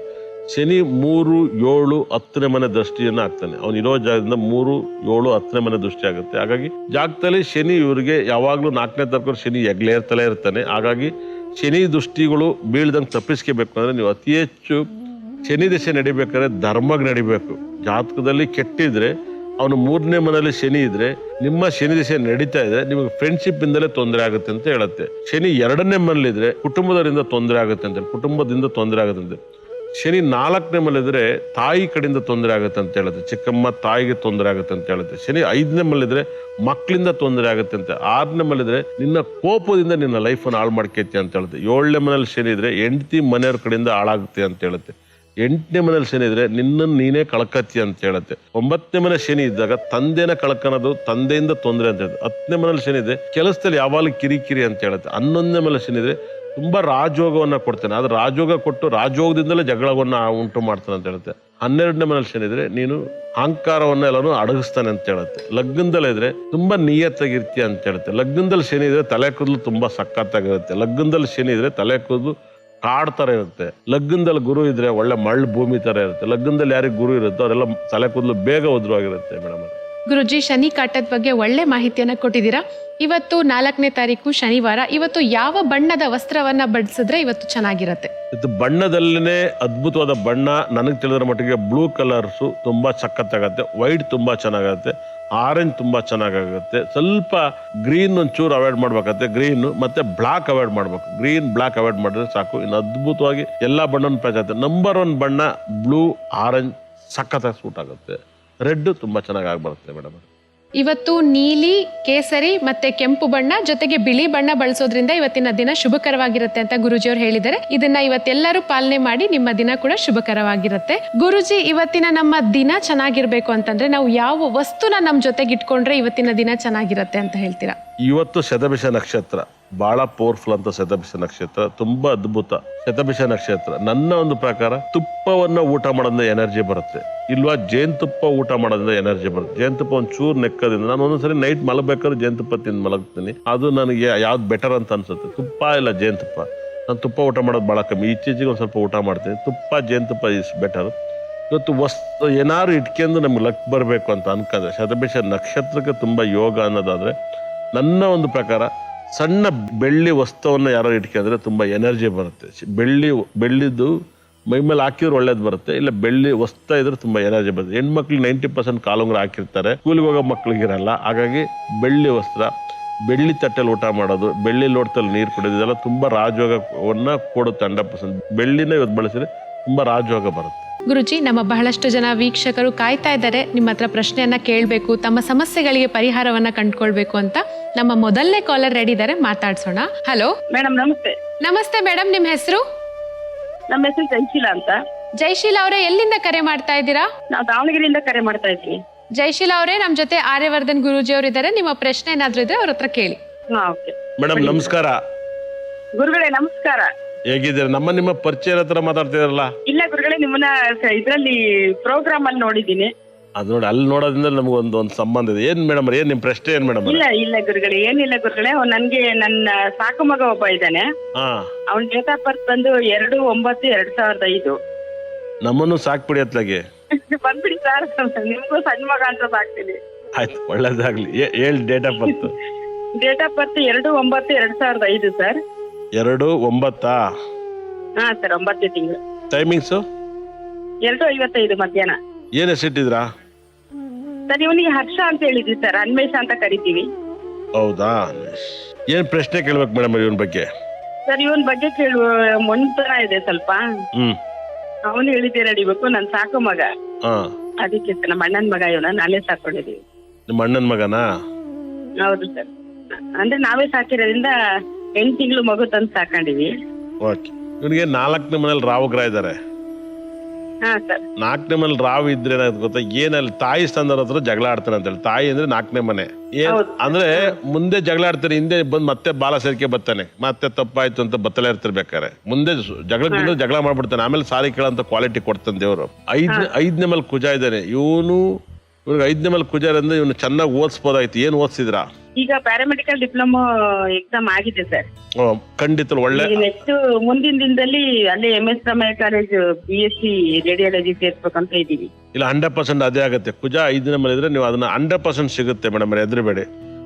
ಶನಿ 3, 7, 10ನೇ ಮನೆ ದೃಷ್ಟಿಯನ್ನ ಹಾಕ್ತಾನೆ. ಅವ್ನು ಇರೋ ಜಾಗದಿಂದ 3, 7, 10ನೇ ಮನೆ ದೃಷ್ಟಿ ಆಗುತ್ತೆ. ಹಾಗಾಗಿ ಜಾಗದಲ್ಲಿ ಶನಿ ಇವರಿಗೆ ಯಾವಾಗ್ಲೂ 4ನೇ ತಾರೀಕು ಶನಿ ಎಗ್ಲೇರ್ತಲೇ ಇರ್ತಾನೆ. ಹಾಗಾಗಿ ಶನಿ ದೃಷ್ಟಿಗಳು ಬೀಳ್ದಂಗೆ ತಪ್ಪಿಸ್ಕೋಬೇಕು ಅಂದ್ರೆ ನೀವು ಅತಿ ಹೆಚ್ಚು ಶನಿ ದಶೆ ನಡಿಬೇಕಾದ್ರೆ ಧರ್ಮಕ್ಕೆ ನಡಿಬೇಕು. ಜಾತಕದಲ್ಲಿ ಕೆಟ್ಟಿದ್ರೆ ಅವನು 3ನೇ ಮನೆಯಲ್ಲಿ ಶನಿ ಇದ್ರೆ, ನಿಮ್ಮ ಶನಿ ದಶೆ ನಡೀತಾ ಇದ್ರೆ ನಿಮಗೆ ಫ್ರೆಂಡ್ಶಿಪ್ ಇಂದಲೇ ತೊಂದರೆ ಆಗುತ್ತೆ ಅಂತ ಹೇಳುತ್ತೆ. ಶನಿ 2ನೇ ಮನೇಲಿದ್ರೆ ಕುಟುಂಬದರಿಂದ ತೊಂದರೆ ಆಗುತ್ತೆ ಅಂತ, ಕುಟುಂಬದಿಂದ ತೊಂದರೆ ಆಗುತ್ತೆ ಅಂತ. ಶನಿ 4ನೇ ಮನೇಲಿದ್ರೆ ತಾಯಿ ಕಡೆಯಿಂದ ತೊಂದರೆ ಆಗುತ್ತೆ ಅಂತ ಹೇಳುತ್ತೆ. ಚಿಕ್ಕಮ್ಮ ತಾಯಿಗೆ ತೊಂದರೆ ಆಗುತ್ತೆ ಅಂತ ಹೇಳುತ್ತೆ. ಶನಿ 5ನೇ ಮನೇಲಿದ್ರೆ ಮಕ್ಕಳಿಂದ ತೊಂದರೆ ಆಗುತ್ತೆ ಅಂತ. 6ನೇ ಮನೇಲಿದ್ರೆ ನಿನ್ನ ಕೋಪದಿಂದ ನಿನ್ನ ಲೈಫನ್ನು ಹಾಳು ಮಾಡ್ಕೈತಿ ಅಂತ ಹೇಳುತ್ತೆ. 7ನೇ ಮನೇಲಿ ಶನಿ ಇದ್ರೆ ಹೆಂಡತಿ ಮನೆಯವ್ರ ಕಡೆಯಿಂದ ಹಾಳಾಗುತ್ತೆ ಅಂತ ಹೇಳುತ್ತೆ. 8ನೇ ಮನೇಲಿ ಶನಿ ಇದ್ರೆ ನಿನ್ನನ್ನು ನೀನೇ ಕಳ್ಕತ್ತಿ ಅಂತ ಹೇಳುತ್ತೆ. 9ನೇ ಮನೆ ಶನಿ ಇದ್ದಾಗ ತಂದೆನ ಕಳ್ಕೊಳೋದು, ತಂದೆಯಿಂದ ತೊಂದರೆ ಅಂತ ಹೇಳುತ್ತೆ. 10ನೇ ಮನೇಲಿ ಶನಿ ಇದೆ ಕೆಲಸದಲ್ಲಿ ಯಾವಾಗಲೂ ಕಿರಿಕಿರಿ ಅಂತ ಹೇಳುತ್ತೆ. 11ನೇ ಮನೆ ಶನಿ ಇದ್ರೆ ತುಂಬಾ ರಾಜಯೋಗವನ್ನ ಕೊಡ್ತೇನೆ, ಆದ್ರೆ ರಾಜಯೋಗ ಕೊಟ್ಟು ರಾಜಯೋಗದಿಂದಲೇ ಜಗಳವನ್ನ ಉಂಟು ಮಾಡ್ತಾನೆ ಅಂತ ಹೇಳುತ್ತೆ. 12ನೇ ಮನೇಲಿ ಶನಿ ಇದ್ರೆ ನೀನು ಅಹಂಕಾರವನ್ನ ಎಲ್ಲಾನು ಅಡಗಿಸ್ತಾನೆ ಅಂತ ಹೇಳುತ್ತೆ. ಲಗ್ನದಲ್ಲೇ ಇದ್ರೆ ತುಂಬಾ ನಿಯತ್ತಾಗಿರ್ತೀಯ ಅಂತ ಹೇಳುತ್ತೆ. ಲಗ್ನದಲ್ಲಿ ಶನಿ ಇದ್ರೆ ತಲೆ ಕೂದಲು ತುಂಬಾ ಸಖತ್ತಾಗಿರುತ್ತೆ. ಲಗ್ನದಲ್ಲಿ ಶನಿ ಇದ್ರೆ ತಲೆ ಕೂದಲು ಕಾಡ್ ತರ ಇರುತ್ತೆ. ಲಗ್ನದಲ್ಲಿ ಗುರು ಇದ್ರೆ ಒಳ್ಳೆ ಮಳ್ಳು ಭೂಮಿ ತರ ಇರುತ್ತೆ. ಲಗ್ನದಲ್ಲಿ ಯಾರಿಗೆ ಗುರು ಇರುತ್ತೋ ಅವರೆಲ್ಲ ತಲೆ ಕೂದಲು ಬೇಗ ಉದ್ರವಾಗಿರುತ್ತೆ ಮೇಡಮ್. ಗುರುಜಿ, ಶನಿ ಕಾಟದ ಬಗ್ಗೆ ಒಳ್ಳೆ ಮಾಹಿತಿಯನ್ನ ಕೊಟ್ಟಿದ್ದೀರಾ. ಇವತ್ತು 4ನೇ ತಾರೀಕು ಶನಿವಾರ. ಇವತ್ತು ಯಾವ ಬಣ್ಣದ ವಸ್ತ್ರವನ್ನ ಬಡಿಸಿದ್ರೆ ಇವತ್ತು ಚೆನ್ನಾಗಿರತ್ತೆ? ಇದು ಬಣ್ಣದಲ್ಲೇ ಅದ್ಭುತವಾದ ಬಣ್ಣ ನನಗೆ ತಿಳಿದ್ರ ಮಟ್ಟಿಗೆ ಬ್ಲೂ ಕಲರ್ಸು ತುಂಬಾ ಸಖತ್ತಾಗತ್ತೆ, ವೈಟ್ ತುಂಬಾ ಚೆನ್ನಾಗತ್ತೆ, ಆರೆಂಜ್ ತುಂಬಾ ಚೆನ್ನಾಗಾಗುತ್ತೆ. ಸ್ವಲ್ಪ ಗ್ರೀನ್ ಒಂಚೂರು ಅವಾಯ್ಡ್ ಮಾಡ್ಬೇಕಾಗತ್ತೆ. ಗ್ರೀನ್ ಮತ್ತೆ ಬ್ಲಾಕ್ ಅವಾಯ್ಡ್ ಮಾಡ್ಬೇಕು. ಗ್ರೀನ್ ಬ್ಲಾಕ್ ಅವಾಯ್ಡ್ ಮಾಡಿದ್ರೆ ಸಾಕು. ಇನ್ನು ಅದ್ಭುತವಾಗಿ ಎಲ್ಲಾ ಬಣ್ಣನ ಪ್ಯಾಚ್ ಆಗುತ್ತೆ. ನಂಬರ್ 1 ಬಣ್ಣ ಬ್ಲೂ, ಆರೆಂಜ್ ಸಖತ್ತಾಗಿ ಸೂಟ್ ಆಗುತ್ತೆ. ರೆಡ್ ತುಂಬಾ ಚೆನ್ನಾಗಿ ಆಗ್ಬರುತ್ತೆ ಮೇಡಮ್. ಇವತ್ತು ನೀಲಿ, ಕೇಸರಿ ಮತ್ತೆ ಕೆಂಪು ಬಣ್ಣ ಜೊತೆಗೆ ಬಿಳಿ ಬಣ್ಣ ಬಳಸೋದ್ರಿಂದ ಇವತ್ತಿನ ದಿನ ಶುಭಕರವಾಗಿರುತ್ತೆ ಅಂತ ಗುರುಜಿಯವರು ಹೇಳಿದ್ದಾರೆ. ಇದನ್ನ ಇವತ್ತೆಲ್ಲರೂ ಪಾಲನೆ ಮಾಡಿ ನಿಮ್ಮ ದಿನ ಕೂಡ ಶುಭಕರವಾಗಿರುತ್ತೆ. ಗುರುಜಿ, ಇವತ್ತಿನ ನಮ್ಮ ದಿನ ಚೆನ್ನಾಗಿರ್ಬೇಕು ಅಂತಂದ್ರೆ ನಾವು ಯಾವ ವಸ್ತುನ ನಮ್ಮ ಜೊತೆಗೆ ಇಟ್ಕೊಂಡ್ರೆ ಇವತ್ತಿನ ದಿನ ಚೆನ್ನಾಗಿರುತ್ತೆ ಅಂತ ಹೇಳ್ತೀರಾ? ಇವತ್ತು ಶತಭಿಷ ನಕ್ಷತ್ರ ಬಹಳ ಪವರ್ಫುಲ್ ಅಂತ. ಶತಭಿಷ ನಕ್ಷತ್ರ ತುಂಬಾ ಅದ್ಭುತ. ಶತಭಿಷ ನಕ್ಷತ್ರ ನನ್ನ ಒಂದು ಪ್ರಕಾರ ತುಪ್ಪವನ್ನ ಊಟ ಮಾಡೋದ್ರಿಂದ ಎನರ್ಜಿ ಬರುತ್ತೆ, ಇಲ್ವಾ ಜೇನುತುಪ್ಪ ಊಟ ಮಾಡೋದ್ರಿಂದ ಎನರ್ಜಿ ಬರುತ್ತೆ. ಜೇನುತುಪ್ಪ ಒಂದ್ ಚೂರು ನೆಕ್ಕದಿಂದ ನಾನು ಒಂದೊಂದ್ಸರಿ ನೈಟ್ ಮಲಗಬೇಕಾದ್ರೆ ಜೇನುತುಪ್ಪ ತಿಂದು ಮಲಗ್ತೀನಿ. ಅದು ನನಗೆ ಯಾವ್ದು ಬೆಟರ್ ಅಂತ ಅನ್ಸುತ್ತೆ, ತುಪ್ಪ ಇಲ್ಲ ಜೇನುತುಪ್ಪ. ನಾನು ತುಪ್ಪ ಊಟ ಮಾಡೋದು ಬಹಳ ಕಮ್ಮಿ, ಇತ್ತೀಚೆಗೆ ಒಂದ್ ಸ್ವಲ್ಪ ಊಟ ಮಾಡ್ತೀನಿ. ತುಪ್ಪ ಜೇನುತುಪ್ಪ ಇಸ್ ಬೆಟರ್. ಇವತ್ತು ವಸ್ತು ಏನಾದ್ರು ಇಟ್ಕೊಂಡು ನಮ್ಗೆ ಲಕ್ ಬರಬೇಕು ಅಂತ ಅನ್ಕೊಂಡ್ರೆ ಶತಭಿಷ ನಕ್ಷತ್ರಕ್ಕೆ ತುಂಬಾ ಯೋಗ ಅನ್ನೋದಾದ್ರೆ ನನ್ನ ಒಂದು ಪ್ರಕಾರ ಸಣ್ಣ ಬೆಳ್ಳಿ ವಸ್ತುವನ್ನ ಯಾರು ಇಟ್ಕೊಂಡ್ರೆ ತುಂಬಾ ಎನರ್ಜಿ ಬರುತ್ತೆ. ಬೆಳ್ಳಿದು ಮೈ ಮೇಲೆ ಹಾಕಿದ್ರೆ ಒಳ್ಳೇದು ಬರುತ್ತೆ, ಇಲ್ಲ ಬೆಳ್ಳಿ ವಸ್ತು ಇದ್ರೆ ತುಂಬಾ ಎನರ್ಜಿ ಬರುತ್ತೆ. ಹೆಣ್ಮಕ್ಳು 90% ಕಾಲುಂಗ್ರ ಹಾಕಿರ್ತಾರೆ, ಸ್ಕೂಲಿಗೆ ಹೋಗೋ ಮಕ್ಳಿಗಿರಲ್ಲ. ಹಾಗಾಗಿ ಬೆಳ್ಳಿ ವಸ್ತ್ರ, ಬೆಳ್ಳಿ ತಟ್ಟೆಲಿ ಊಟ ಮಾಡೋದು, ಬೆಳ್ಳಿ ಲೋಟದಲ್ಲಿ ನೀರು ಕುಡಿಯೋದು ಇದೆಲ್ಲ ತುಂಬಾ ರಾಜಯೋಗವನ್ನ ಕೊಡುತ್ತೆ. 100% ಬೆಳ್ಳಿನ ಇವತ್ತು ಬಳಸಿದ್ರೆ ತುಂಬಾ ರಾಜಯೋಗ ಬರುತ್ತೆ. ಗುರುಜಿ, ನಮ್ಮ ಬಹಳಷ್ಟು ಜನ ವೀಕ್ಷಕರು ಕಾಯ್ತಾ ಇದ್ದಾರೆ ನಿಮ್ಮ ಹತ್ರ ಪ್ರಶ್ನೆಯನ್ನ ಕೇಳಬೇಕು, ತಮ್ಮ ಸಮಸ್ಯೆಗಳಿಗೆ ಪರಿಹಾರವನ್ನ ಕಂಡುಕೊಳ್ಬೇಕು ಅಂತ. ನಮ್ಮ ಮೊದಲನೇ ಕಾಲರ್ ರೆಡಿ ಇದ್ದಾರೆ, ಮಾತಾಡ್ಸೋಣ. ಹಲೋ ಮೇಡಮ್, ನಮಸ್ತೆ. ನಮಸ್ತೆ ಮೇಡಮ್, ನಿಮ್ಮ ಹೆಸರು? ನಮ್ಮ ಹೆಸರು ಜಯಶೀಲ ಅಂತ. ಜಯಶೀಲ ಅವರೇ, ಎಲ್ಲಿಂದ ಕರೆ ಮಾಡ್ತಾ ಇದ್ದೀರಾ? ನಾವು ದಾವಣಗೆರೆಯಿಂದ ಕರೆ ಮಾಡ್ತಾ ಇದ್ದೀನಿ. ಜಯಶೀಲ ಅವರೇ, ನಮ್ ಜೊತೆ ಆರ್ಯವರ್ಧನ್ ಗುರೂಜಿ ಅವರು ಇದ್ದಾರೆ. ನಿಮ್ಮ ಪ್ರಶ್ನೆ ಏನಾದ್ರೂ ಇದ್ರೆ ಅವ್ರ ಹತ್ರ ಕೇಳಿ. ಓಕೆ ಮೇಡಮ್ ನಮಸ್ಕಾರ. ಗುರುಗಳೇ ನಮಸ್ಕಾರ. ಹೇಗಿದ್ದೀರಾ? ನಿಮ್ಮ ಪರಿಚಯ ಹತ್ರ ಮಾತಾಡ್ತಿದಾರಲ್ಲ? ಇಲ್ಲ ಗುರುಗಳೇ, ನಿಮ್ಮನ್ನ ಇದ್ರಲ್ಲಿ ಪ್ರೋಗ್ರಾಮ್ ಅಲ್ಲಿ ನೋಡಿದ್ದೀನಿ. ಅದು ನೋಡಿ, ಅಲ್ಲಿ ನೋಡೋದ್ರಿಂದ ನಮ್ಗೆ ಒಂದು ಸಂಬಂಧ ಇದೆ. ಏನ್ ಮೇಡಮ್, ಏನ್ ನಿಮ್ ಪ್ರಶ್ನೆ ಏನ್ ಮೇಡಮ್? ಇಲ್ಲ ಗುರುಗಳೇ, ಏನಿಲ್ಲ ಗುರುಗಳೇ. ನನ್ಗೆ ನನ್ನ ಸಾಕು ಮಗ ಒಬ್ಬ ಇದ್ದಾನೆ. ಅವನ ಡೇಟ್ ಆಫ್ ಬರ್ತ್ ಬಂದು 2/9/2005. ನಮ್ಮನ್ನು ಸಾಕ್ಬಿಡಿ ಅತ್ಲಾಗೆ. ಬಂದ್ಬಿಡಿ ಸರ್, ನಿಮ್ಗೂ ಸಣ್ಣ ಮಗ ಅಂತ ಸಾಕ್ತೀನಿ. ಆಯ್ತು, ಒಳ್ಳೇದಾಗ್ಲಿ. ಹೇಳಿ date of birth. Date of birth 2/9/2005 sir. 2/9. ಹಾ ಸರ್, 9 ತಿಂಗಳು. ಟೈಮಿಂಗ್ಸ್ 2:55 ಮಧ್ಯಾಹ್ನ. ಏನ್ ಹೆಸರಿಟ್ಟಿದ್ರಾ ಸರ್? ಇವನಿಗೆ ಹರ್ಷ ಅಂತ ಹೇಳಿದ್ವಿ ಸರ್, ಅನ್ವೇಷ ಅಂತ ಕರಿತೀವಿ. ಹೌದಾ? ಏನ್ ಪ್ರಶ್ನೆ ಕೇಳ್ಬೇಕು ಮೇಡಮ್ ಇವನ್ ಬಗ್ಗೆ? ಸರ್, ಇವನ್ ಬಗ್ಗೆ ಕೇಳುವ ಮೊಂಡ್ತನ ಇದೆ ಸ್ವಲ್ಪ. ಅವನು ಹೇಳಿದ್ದೆ ನಡಿಬೇಕು. ನನ್ ಸಾಕು ಮಗ, ಅದಕ್ಕೆ ನಮ್ಮ ಅಣ್ಣನ ಮಗ. ಇವನ ನಾನೇ ಸಾಕೊಂಡಿದೀವಿ. ನಿಮ್ಮ ಅಣ್ಣನ ಮಗನಾ? ಹೌದು ಸರ್. ಅಂದ್ರೆ ನಾವೇ ಸಾಕಿರೋದ್ರಿಂದ 8 ತಿಂಗಳು ಮಗು ತಂದು ಸಾಕೊಂಡಿವಿ. ಓಕೆ. ಇವನಿಗೆ 4ನೇ ಮನೇಲಿ ರಾವು ಗ್ರಹ ಇದಾರೆ. ಹಾ ಸರ್. 4ನೇ ಮನೇಲಿ ರಾವು ಇದ್ರೆ ಏನಾಗುತ್ತೆ ಗೊತ್ತಾ? ಏನಲ್ಲಿ ತಾಯಿ ಸ್ಥಾನದ ಹತ್ರ ಜಗಳ ಆಡ್ತಾನೆ ಅಂತ ಹೇಳಿ. ತಾಯಿ ಅಂದ್ರೆ 4ನೇ ಮನೆ. ಏನ್ ಅಂದ್ರೆ ಮುಂದೆ ಜಗಳ ಆಡ್ತಾರೆ, ಹಿಂದೆ ಬಂದ್ ಮತ್ತೆ ಬಾಲ ಸೇರಿಕೆ ಬರ್ತಾನೆ, ಮತ್ತೆ ತಪ್ಪಾಯ್ತು ಅಂತ ಬತ್ತಲೇ ಇರ್ತಿರ್ಬೇಕಾರೆ ಮುಂದೆ ಜಗಳ ಮಾಡ್ಬಿಡ್ತಾನೆ. ಆಮೇಲೆ ಸಾರಿ ಕೇಳಂತ ಕ್ವಾಲಿಟಿ ಕೊಡ್ತಾನೆ ದೇವ್ರು. 5ನೇ ಮೇಲೆ ಕುಜ ಇದ್ದಾನೆ. ಇವ್ರಿಗೆ 5ನೇ ಮೇಲೆ ಕುಜ ಅಂದ್ರೆ ಇವನು ಚೆನ್ನಾಗಿ ಓದಿಸ್ಬೋದಾಯ್ತು. ಏನ್ ಓದಿಸಿದ್ರಾ? ಈಗ ಪ್ಯಾರಾಮೆಡಿಕಲ್ ಡಿಪ್ಲೊಮಾ ಎಕ್ಸಾಮ್ ಆಗಿದೆ ಸರ್. ಖಂಡಿತ ಒಳ್ಳೆ. ನೆಕ್ಸ್ಟ್ ಮುಂದಿನ ದಿನದಲ್ಲಿ ಅಲ್ಲೇ MS Ramaiah college BSc radiology ಸೇರ್ಸ್ಬೇಕಂತ ಇದೀವಿ. ಇಲ್ಲ, 100% ಅದೇ ಆಗುತ್ತೆ. ಕುಜ 5ನೇ ಮನೆ ಇದ್ರೆ ನೀವು ಅದನ್ನ 100% ಸಿಗುತ್ತೆ ಮೇಡಮ್, ಎದುರುಬೇಡಿ.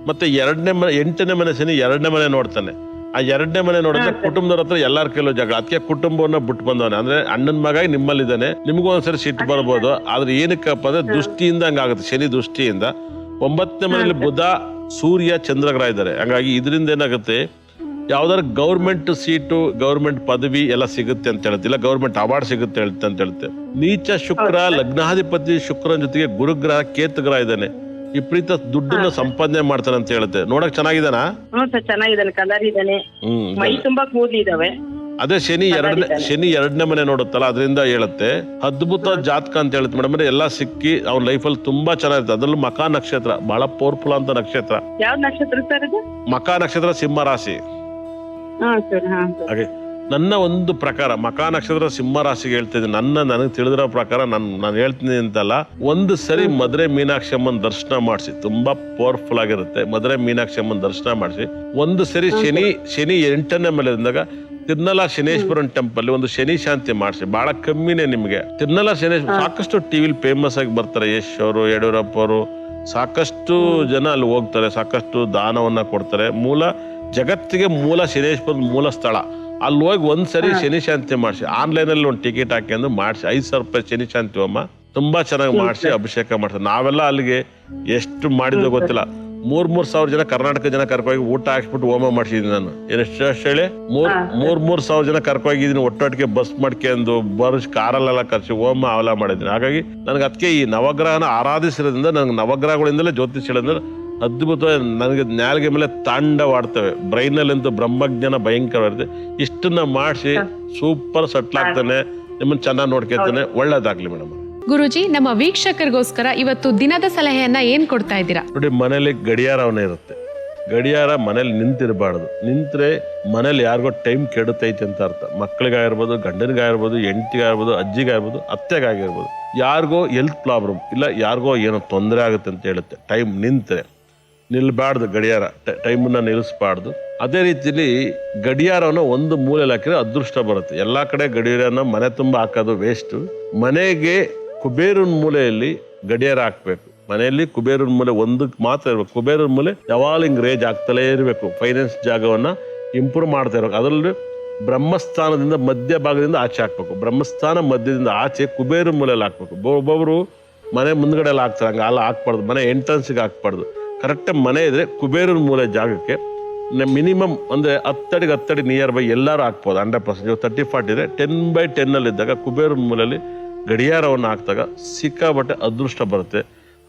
ಮತ್ತೆ 8ನೇ ಮನೆ ಶನಿ 2ನೇ ಮನೆ ನೋಡ್ತಾನೆ. ಆ 2ನೇ ಮನೆ ನೋಡಿದ್ರೆ ಕುಟುಂಬದವ್ರ ಹತ್ರ ಎಲ್ಲಾರ ಕೆಲವು ಜಗಳ. ಅದಕ್ಕೆ ಕುಟುಂಬವನ್ನ ಬಿಟ್ಟು ಬಂದವನೆ. ಅಂದ್ರೆ ಅಣ್ಣನ ಮಗ ನಿಮ್ಮಲ್ಲಿದ್ದಾನೆ, ನಿಮ್ಗೂ ಒಂದ್ಸರಿ ಸಿಟ್ಟು ಬರ್ಬೋದು. ಆದ್ರೆ ಏನಕ್ಕಪ್ಪ ಅಂದ್ರೆ ದೃಷ್ಟಿಯಿಂದ ಹಂಗಾಗುತ್ತೆ, ಶನಿ ದೃಷ್ಟಿಯಿಂದ. 9ನೇ ಮನೆಯಲ್ಲಿ ಬುಧ, ಸೂರ್ಯ, ಚಂದ್ರಗ್ರಹ ಇದ್ದಾರೆ. ಹಂಗಾಗಿ ಇದರಿಂದ ಏನಾಗುತ್ತೆ, ಯಾವ್ದಾದ್ರು ಗೌರ್ಮೆಂಟ್ ಸೀಟು, ಗೌರ್ಮೆಂಟ್ ಪದವಿ ಎಲ್ಲ ಸಿಗುತ್ತೆ ಅಂತ ಹೇಳುತ್ತೆ, ಇಲ್ಲ ಗೌರ್ಮೆಂಟ್ ಅವಾರ್ಡ್ ಸಿಗುತ್ತೆ ಅಂತ ಹೇಳುತ್ತೆ. ನೀಚ ಶುಕ್ರ, ಲಗ್ನಾಧಿಪತಿ ಶುಕ್ರನ ಜೊತೆಗೆ ಗುರುಗ್ರಹ, ಕೇತುಗ್ರಹ ಇದ್ದಾನೆ. ವಿಪರೀತ ದುಡ್ಡನ್ನ ಸಂಪಾದನೆ ಮಾಡ್ತಾನೆ ಅಂತ ಹೇಳುತ್ತೆ. ನೋಡಕ್ ಚೆನ್ನಾಗಿದಾನ? ಚೆನ್ನಾಗಿದ್ದಾನೆ, ಕಲರ್ ಇದ್ದಾನೆ, ಮೈ ತುಂಬಾ ಕೂದಲಿದಾವೆ. ಅದೇ ಶನಿ ಎರಡನೇ ಮನೆ ನೋಡುತ್ತಲ್ಲ, ಅದರಿಂದ ಹೇಳುತ್ತೆ ಅದ್ಭುತ ಜಾತಕ ಅಂತ ಹೇಳುತ್ತೆ ಮೇಡಮ್. ಎಲ್ಲ ಸಿಕ್ಕಿ ಅವ್ನ ಲೈಫಲ್ಲಿ ತುಂಬಾ ಚೆನ್ನಾಗಿರುತ್ತೆ. ಅದ್ರಲ್ಲೂ ಮಕಾ ನಕ್ಷತ್ರ ಬಹಳ ಪವರ್ಫುಲ್ ಅಂತ ನಕ್ಷತ್ರ. ಯಾವ ನಕ್ಷತ್ರ ಸರ್ ಇದು? ಮಕಾ ನಕ್ಷತ್ರ ಸಿಂಹ ರಾಶಿ. ಹಾಗೆ ನನ್ನ ಒಂದು ಪ್ರಕಾರ ಮಕಾ ನಕ್ಷತ್ರ ಸಿಂಹ ರಾಶಿಗೆ ಹೇಳ್ತಿದ್ದೀನಿ. ನನಗೆ ತಿಳಿದಿರೋ ಪ್ರಕಾರ ನಾನು ಹೇಳ್ತೀನಿ ಅಂತಲ್ಲ, ಒಂದು ಸರಿ ಮಧುರೆ ಮೀನಾಕ್ಷಿ ಅಮ್ಮನ ದರ್ಶನ ಮಾಡಿಸಿ, ತುಂಬಾ ಪವರ್ಫುಲ್ ಆಗಿರುತ್ತೆ. ಮಧುರೆ ಮೀನಾಕ್ಷಿ ಅಮ್ಮನ ದರ್ಶನ ಮಾಡಿಸಿ, ಒಂದು ಸರಿ ಶನಿ 8ನೇ ಮೇಲೆ ಇದ್ದಾಗ ತಿರ್ನಲ ಶನೇಶ್ವರನ್ ಟೆಂಪಲ್ ಒಂದು ಶನಿ ಶಾಂತಿ ಮಾಡಿಸಿ. ಬಹಳ ಕಮ್ಮಿನೇ ನಿಮ್ಗೆ. ತಿರ್ನಲ ಶನೇಶ್ವರ ಸಾಕಷ್ಟು ಟಿವಿಲಿ ಫೇಮಸ್ ಆಗಿ ಬರ್ತಾರೆ. ಯಶ್ ಅವರು, ಯಡಿಯೂರಪ್ಪ ಅವರು, ಸಾಕಷ್ಟು ಜನ ಅಲ್ಲಿ ಹೋಗ್ತಾರೆ, ಸಾಕಷ್ಟು ದಾನವನ್ನ ಕೊಡ್ತಾರೆ. ಜಗತ್ತಿಗೆ ಮೂಲ ಶನೇಶ್ವರದ ಮೂಲ ಸ್ಥಳ. ಅಲ್ಲಿ ಹೋಗಿ ಒಂದ್ಸರಿ ಶನಿ ಶಾಂತಿ ಮಾಡಿಸಿ, ಆನ್ಲೈನ್ ಅಲ್ಲಿ ಒಂದು ಟಿಕೆಟ್ ಹಾಕಿ ಮಾಡಿಸಿ, 5,000 ರೂಪಾಯಿ ಶನಿ ಶಾಂತಿ ಹೋಮ ತುಂಬಾ ಚೆನ್ನಾಗಿ ಮಾಡಿಸಿ ಅಭಿಷೇಕ ಮಾಡ್ತಾರೆ. ನಾವೆಲ್ಲ ಅಲ್ಲಿಗೆ ಎಷ್ಟು ಮಾಡಿದ್ವಿ ಗೊತ್ತಿಲ್ಲ, 3,000 ಜನ ಕರ್ನಾಟಕ ಜನ ಕರ್ಕೋಗಿ ಊಟ ಹಾಕ್ಸ್ಬಿಟ್ಟು ಹೋಮ ಮಾಡಿಸಿದೀನಿ ನಾನು. ಎಷ್ಟು ಹೇಳಿ 3,000 ಜನ ಕರ್ಕೋಗಿದ್ದೀನಿ. ಒಟ್ಟೊಟ್ಟಿಗೆ ಬಸ್ ಮಾಡ್ಕೊಂಡು ಬರ್ಸ್ ಕಾರಲ್ಲೆಲ್ಲ ಖರ್ಚು ಹೋಮ ಅವೆಲ್ಲ ಮಾಡಿದ್ದೀನಿ. ಹಾಗಾಗಿ ನನಗೆ ಅದಕ್ಕೆ ಈ ನವಗ್ರಹನ ಆರಾಧಿಸಿರೋದ್ರಿಂದ ನನಗೆ ನವಗ್ರಹಗಳಿಂದಲೇ ಜ್ಯೋತಿಷ್ ಹೇಳಿದ್ರೆ ಅದ್ಭುತ. ನನಗೆ ನ್ಯಾಲ್ಗೆ ಮೇಲೆ ತಾಂಡವಾಡ್ತವೆ. ಬ್ರೈನಲ್ಲಂತೂ ಬ್ರಹ್ಮಜ್ಞಾನ ಭಯಂಕರವಾಗಿದೆ. ಇಷ್ಟನ್ನ ಮಾಡಿಸಿ ಸೂಪರ್ ಸೆಟ್ಲ್ ಆಗ್ತಾನೆ, ನಿಮ್ಮನ್ನ ಚೆನ್ನಾಗಿ ನೋಡ್ಕೊತಾನೆ. ಒಳ್ಳೇದಾಗ್ಲಿ ಮೇಡಮ್. ಗುರುಜಿ, ನಮ್ಮ ವೀಕ್ಷಕರಿಗೋಸ್ಕರ ಇವತ್ತು ದಿನದ ಸಲಹೆಯನ್ನ ಏನ್ ಕೊಡ್ತಾ ಇದ್ದೀರಾ? ನೋಡಿ, ಮನೇಲಿ ಗಡಿಯಾರವನ್ನ ಇರುತ್ತೆ. ಗಡಿಯಾರ ಮನೇಲಿ ನಿಂತಿರಬಾರ್ದು. ನಿಂತ್ರೆ ಮನೇಲಿ ಯಾರಿಗೋ ಟೈಮ್ ಕೆಡುತ್ತೈತೆ ಅಂತ ಅರ್ಥ. ಮಕ್ಕಳಿಗಾಗಿರ್ಬೋದು, ಗಂಡನಿಗಾಗಿರ್ಬೋದು, ಹೆಂಡತಿಗಾಗಿರ್ಬೋದು, ಅಜ್ಜಿಗಾಗಿರ್ಬೋದು, ಅತ್ತೆಗಾಗಿರ್ಬೋದು, ಯಾರಿಗೋ ಹೆಲ್ತ್ ಪ್ರಾಬ್ಲಮ್ ಇಲ್ಲ, ಯಾರಿಗೋ ಏನೋ ತೊಂದರೆ ಆಗುತ್ತೆ ಅಂತ ಹೇಳುತ್ತೆ. ಟೈಮ್ ನಿಂತ್ರೆ ನಿಲ್ಬಾರ್ದು, ಗಡಿಯಾರ ಟೈಮನ್ನ ನಿಲ್ಲಿಸ್ಬಾರ್ದು. ಅದೇ ರೀತಿಲಿ ಗಡಿಯಾರವನ್ನು ಒಂದು ಮೂಲೆಯಲ್ಲಿ ಹಾಕಿದ್ರೆ ಅದೃಷ್ಟ ಬರುತ್ತೆ. ಎಲ್ಲಾ ಕಡೆ ಗಡಿಯಾರನ ಮನೆ ತುಂಬಾ ಹಾಕೋದು ವೇಸ್ಟ್. ಮನೆಗೆ ಕುಬೇರನ ಮೂಲೆಯಲ್ಲಿ ಗಡಿಯಾರ ಹಾಕ್ಬೇಕು. ಮನೆಯಲ್ಲಿ ಕುಬೇರನ ಮೂಲೆ ಒಂದಕ್ಕೆ ಮಾತ್ರ ಇರ್ಬೇಕು. ಕುಬೇರನ ಮೂಲೆ ಯಾವಾಗ ಹಿಂಗ್ ರೇಜ್ ಆಗ್ತಲೇ ಇರಬೇಕು. ಫೈನಾನ್ಸ್ ಜಾಗವನ್ನ ಇಂಪ್ರೂವ್ ಮಾಡ್ತಾ ಇರ್ಬೇಕು. ಅದರಲ್ಲಿ ಬ್ರಹ್ಮಸ್ಥಾನದಿಂದ ಮಧ್ಯ ಭಾಗದಿಂದ ಆಚೆ ಹಾಕ್ಬೇಕು. ಬ್ರಹ್ಮಸ್ಥಾನ ಮಧ್ಯದಿಂದ ಆಚೆ ಕುಬೇರನ ಮೂಲೆಯಲ್ಲಿ ಹಾಕ್ಬೇಕು. ಒಬ್ಬೊಬ್ರು ಮನೆ ಮುಂದ್ಗಡೆ ಎಲ್ಲ ಹಾಕ್ತಾರೆ, ಹಂಗ ಅಲ್ಲ ಹಾಕ್ಬಾರ್ದು. ಮನೆ ಎಂಟ್ರೆನ್ಸ್ಗೆ ಹಾಕ್ಬಾರ್ದು. ಕರೆಕ್ಟ್ ಮನೆ ಇದ್ರೆ ಕುಬೇರನ ಮೂಲೆ ಜಾಗಕ್ಕೆ ಮಿನಿಮಮ್ ಅಂದ್ರೆ 10 ಅಡಿ ನಿಯರ್ ಬೈ ಎಲ್ಲರೂ ಹಾಕ್ಬೋದು. 100%. 30-40 ಇದೆ. 10x10 ಅಲ್ಲಿ ಇದ್ದಾಗ ಕುಬೇರನ ಮೂಲೆಯಲ್ಲಿ ಗಡಿಯಾರವನ್ನು ಹಾಕಿದಾಗ ಸಿಕ್ಕಾಬಟ್ಟೆ ಅದೃಷ್ಟ ಬರುತ್ತೆ.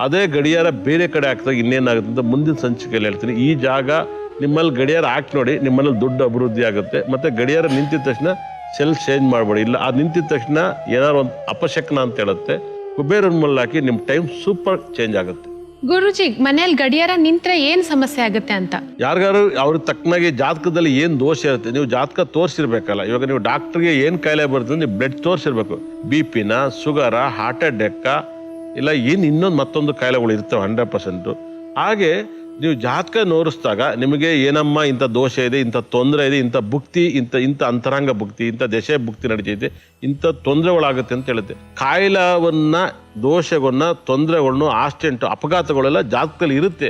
ಅದೇ ಗಡಿಯಾರ ಬೇರೆ ಕಡೆ ಹಾಕಿದಾಗ ಇನ್ನೇನಾಗುತ್ತೆ ಅಂತ ಮುಂದಿನ ಸಂಚಿಕೆಯಲ್ಲಿ ಹೇಳ್ತೀನಿ. ಈ ಜಾಗ ನಿಮ್ಮಲ್ಲಿ ಗಡಿಯಾರ ಹಾಕಿ ನೋಡಿ, ನಿಮ್ಮಲ್ಲಿ ದುಡ್ಡು ಅಭಿವೃದ್ಧಿ ಆಗುತ್ತೆ. ಮತ್ತೆ ಗಡಿಯಾರ ನಿಂತಿದ ತಕ್ಷಣ ಸೆಲ್ಫ್ ಚೇಂಜ್ ಮಾಡಬೇಡಿ. ಇಲ್ಲ ಅದು ನಿಂತಿದ ತಕ್ಷಣ ಏನಾದ್ರು ಒಂದು ಅಪಶಕ್ನ ಅಂತ ಹೇಳುತ್ತೆ. ಕುಬೇರನ ಮೂಲೆ ಹಾಕಿ ನಿಮ್ಮ ಟೈಮ್ ಸೂಪರ್ ಚೇಂಜ್ ಆಗುತ್ತೆ. ಗುರುಜಿ, ಮನೇಲಿ ಗಡಿಯಾರ ನಿಂತ್ರೆ ಏನ್ ಸಮಸ್ಯೆ ಆಗುತ್ತೆ ಅಂತ? ಯಾರಿಗಾರು ಅವ್ರಿಗೆ ತಕ್ಕನಾಗಿ ಜಾತಕದಲ್ಲಿ ಏನ್ ದೋಷ ಇರುತ್ತೆ, ನೀವು ಜಾತಕ ತೋರಿಸಿರ್ಬೇಕಲ್ಲ. ಇವಾಗ ನೀವು ಡಾಕ್ಟರ್ಗೆ ಏನ್ ಕಾಯಿಲೆ ಬರ್ತದೆ, ನೀವು ಬ್ಲಡ್ ತೋರಿಸಿರ್ಬೇಕು. BP-ನ, ಶುಗರ, ಹಾರ್ಟ್ ಅಟ್ಯಾಕ್ ಇಲ್ಲ ಇನ್ನೊಂದು ಮತ್ತೊಂದು ಕಾಯಿಲೆಗಳು ಇರ್ತವೆ 100%. ಹಾಗೆ ನೀವು ಜಾತಕ ನೋಡಿಸಿದಾಗ ನಿಮಗೆ ಏನಮ್ಮ ಇಂಥ ದೋಷ ಇದೆ, ಇಂಥ ತೊಂದರೆ ಇದೆ, ಇಂಥ ಭುಕ್ತಿ, ಇಂಥ ಅಂತರಂಗ ಭುಕ್ತಿ, ಇಂಥ ದಶೆ ಭುಕ್ತಿ ನಡೀತೈತೆ, ಇಂಥ ತೊಂದರೆಗಳಾಗುತ್ತೆ ಅಂತ ಹೇಳುತ್ತೆ. ಕಾಯಿಲವನ್ನ, ದೋಷಗಳನ್ನ, ತೊಂದರೆಗಳನ್ನ, ಆಕ್ಸಿಡೆಂಟ್, ಅಪಘಾತಗಳೆಲ್ಲ ಜಾತಕದಲ್ಲಿ ಇರುತ್ತೆ.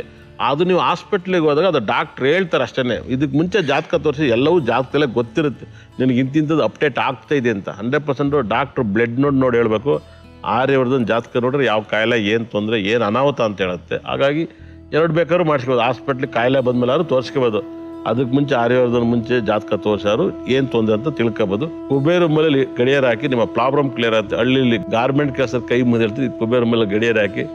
ಅದು ನೀವು ಹಾಸ್ಪಿಟ್ಲಿಗೆ ಹೋದಾಗ ಅದು ಡಾಕ್ಟ್ರ್ ಹೇಳ್ತಾರೆ ಅಷ್ಟೇ. ಇದಕ್ಕೆ ಮುಂಚೆ ಜಾತಕ ತೋರಿಸಿ ಎಲ್ಲವೂ ಜಾತಕದಲ್ಲೇ ಗೊತ್ತಿರುತ್ತೆ. ನಿನಗೆ ಇಂಥದ್ದು ಅಪ್ಡೇಟ್ ಆಗ್ತಾ ಇದೆ ಅಂತ. 100% ಡಾಕ್ಟ್ರು ಬ್ಲಡ್ ನೋಡಿ ಹೇಳಬೇಕು. ಆರ್ಯವರ್ಧನ್ ಜಾತಕ ನೋಡ್ರೆ ಯಾವ ಕಾಯಿಲೆ, ಏನು ತೊಂದರೆ, ಏನು ಅನಾಹುತ ಅಂತ ಹೇಳುತ್ತೆ. ಹಾಗಾಗಿ ಎರಡು ಬೇಕಾದ್ರೂ ಮಾಡಿಸ್ಬೋದು. ಹಾಸ್ಪಿಟ್ಲಿಗೆ ಕಾಯಿಲೆ ಬಂದ್ಮೇಲೆ ಆದ್ರೂ ತೋರಿಸ್ಕೋಬೋದು. ಅದಕ್ಕೆ ಮುಂಚೆ ಆರ್ಯವರ್ಧನ್ ಮುಂಚೆ ಜಾತಕ ತೋರಿಸಾರು ಏನು ತೊಂದರೆ ಅಂತ ತಿಳ್ಕೊಬೋದು. ಕುಬೇರ ಮೇಲೆ ಗಡಿಯಾರ ಹಾಕಿ ನಿಮ್ಮ ಪ್ರಾಬ್ಲಮ್ ಕ್ಲಿಯರ್ ಆಗುತ್ತೆ. ಹಳ್ಳಿಲಿ ಗಾರ್ಮೆಂಟ್ ಕೆಲಸ ಕೈ ಮುಗಿದಿರ್ತೀವಿ, ಕುಬೇರ ಮೇಲೆ ಗಡಿಯಾರ ಹಾಕಿ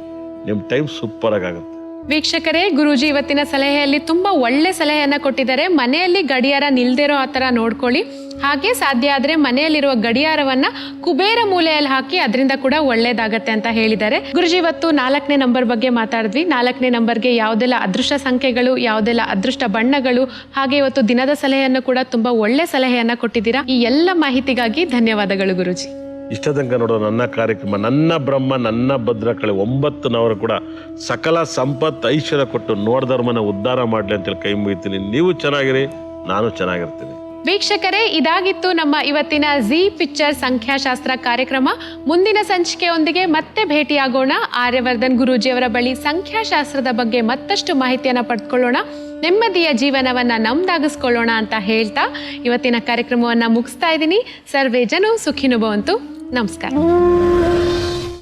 ನಿಮ್ಮ ಟೈಮ್ ಸೂಪರ್ ಆಗುತ್ತೆ. ವೀಕ್ಷಕರೇ, ಗುರೂಜಿ ಇವತ್ತಿನ ಸಲಹೆಯಲ್ಲಿ ತುಂಬಾ ಒಳ್ಳೆ ಸಲಹೆಯನ್ನ ಕೊಟ್ಟಿದ್ದಾರೆ. ಮನೆಯಲ್ಲಿ ಗಡಿಯಾರ ನಿಲ್ದಿರೋ ಆ ಥರ ನೋಡ್ಕೊಳ್ಳಿ. ಹಾಗೆ ಸಾಧ್ಯ ಆದ್ರೆ ಮನೆಯಲ್ಲಿರುವ ಗಡಿಯಾರವನ್ನ ಕುಬೇರ ಮೂಲೆಯಲ್ಲಿ ಹಾಕಿ, ಅದರಿಂದ ಕೂಡ ಒಳ್ಳೇದಾಗತ್ತೆ ಅಂತ ಹೇಳಿದ್ದಾರೆ. ಗುರುಜಿ, ಇವತ್ತು 4ನೇ ನಂಬರ್ ಬಗ್ಗೆ ಮಾತಾಡಿದ್ವಿ. 4ನೇ ನಂಬರ್ಗೆ ಯಾವುದೆಲ್ಲ ಅದೃಷ್ಟ ಸಂಖ್ಯೆಗಳು, ಯಾವುದೆಲ್ಲ ಅದೃಷ್ಟ ಬಣ್ಣಗಳು, ಹಾಗೆ ಇವತ್ತು ದಿನದ ಸಲಹೆಯನ್ನು ಕೂಡ ತುಂಬಾ ಒಳ್ಳೆ ಸಲಹೆಯನ್ನ ಕೊಟ್ಟಿದ್ದೀರಾ. ಈ ಎಲ್ಲ ಮಾಹಿತಿಗಾಗಿ ಧನ್ಯವಾದಗಳು ಗುರುಜಿ. ಇಷ್ಟ ತನಕ ನೋಡೋ ನನ್ನ ಕಾರ್ಯಕ್ರಮ ನನ್ನ ಬ್ರಹ್ಮ ನನ್ನ ಭದ್ರಕಳೆ 9 ಕೂಡ ಸಕಲ ಸಂಪತ್ತು ಐಶ್ವರ್ಯ ಕೊಟ್ಟು ನೋಡ್ಧರ್ಮನ ಉದ್ಧಾರ ಮಾಡ್ಲಿ ಅಂತೇಳಿ ಕೈ ಮುಗಿತೀನಿ. ನೀವು ಚೆನ್ನಾಗಿರಿ, ನಾನು ಚೆನ್ನಾಗಿರ್ತೀನಿ. ವೀಕ್ಷಕರೇ, ಇದಾಗಿತ್ತು ನಮ್ಮ ಇವತ್ತಿನ ಜಿ ಪಿಕ್ಚರ್ ಸಂಖ್ಯಾಶಾಸ್ತ್ರ ಕಾರ್ಯಕ್ರಮ. ಮುಂದಿನ ಸಂಚಿಕೆಯೊಂದಿಗೆ ಮತ್ತೆ ಭೇಟಿಯಾಗೋಣ. ಆರ್ಯವರ್ಧನ್ ಗುರೂಜಿಯವರ ಬಳಿ ಸಂಖ್ಯಾಶಾಸ್ತ್ರದ ಬಗ್ಗೆ ಮತ್ತಷ್ಟು ಮಾಹಿತಿಯನ್ನು ಪಡೆದುಕೊಳ್ಳೋಣ. ನೆಮ್ಮದಿಯ ಜೀವನವನ್ನ ನಮ್ದಾಗಿಸ್ಕೊಳ್ಳೋಣ ಅಂತ ಹೇಳ್ತಾ ಇವತ್ತಿನ ಕಾರ್ಯಕ್ರಮವನ್ನ ಮುಗಿಸ್ತಾ ಇದ್ದೀನಿ. ಸರ್ವೇ ಜನ ಸುಖಿನೋ ಭವಂತು. ನಮಸ್ಕಾರ.